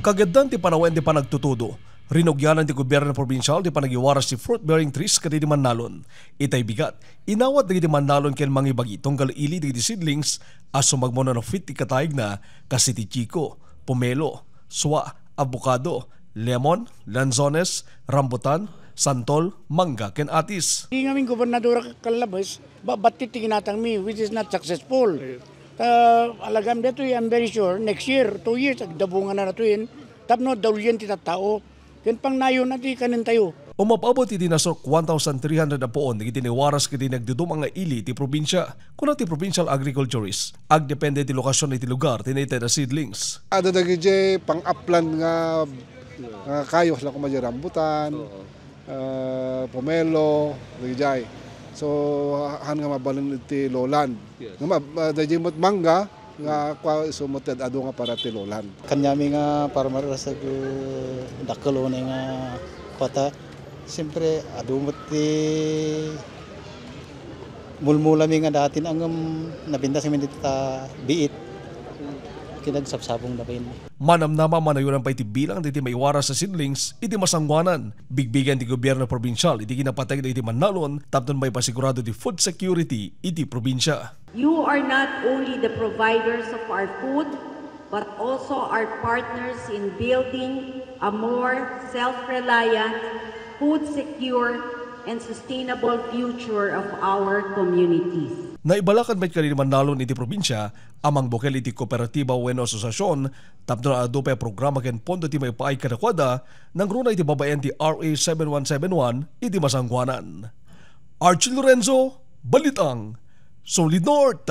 Kagadan ti panawen ti panagtutudo. Rinugyanan ti gobyerno provinsyal ti panagiwaras ti fruit-bearing trees kaditi Manalon. Itay bigat, inawat dagiti Manalon ken mangibagi tunggal ili dagiti seedlings aso magmuna no fit ti katayg na kasi ti chiko, pomelo, swa, avocado, lemon, lanzones, rambutan, santol, mangga ken atis. Hindi namin gobernador kalabas, ba't titinatang mi which is not successful. Alagam dito, I'm very sure, next year, 2 years, agdabungan na natuin, tapno daulyan ti tattao. Yan pang nayo na di kanin tayo. Umapabot iti nasok 1,300 na poon nagiti niwaras kiti nagdudum nga ili ti probinsya. Kuna ti provincial agriculturist, agdepende ti lokasyon iti lugar tinitay na seedlings. Ada dagi pang-upland nga kayos lang kumadya rambutan, pomelo, dagi. So han nga mabalin iti lolan. Nga dagi mot mangga nga sumutad ado nga para ti lolan. Kanyami nga para marasag dakalo na nga kota. Siyempre ado ti mulmulami nga datin ang nabinda sa minita biit. Kinagsapsabong na bayin. Manamnama manayunan pa iti bilang iti maiwaras sa seedlings iti masangwanan. Bigbigan ti gobyerno provinsyal iti kinapatay na iti Manalon tapnon may pasigurado ti food security iti probinsya. You are not only the providers of our food, but also our partners in building a more self-reliant, food secure, and sustainable future of our communities. Naibalakan may kanina Manalon iti probinsya, amang bukel iti kooperatiba wenno asosasyon, tapno na ado pa programa ken pondo ti may paay kadakwada, nang runa iti babayan ti RA 7171 iti masangwanan. Archie Lorenzo, Balitang, Solid North.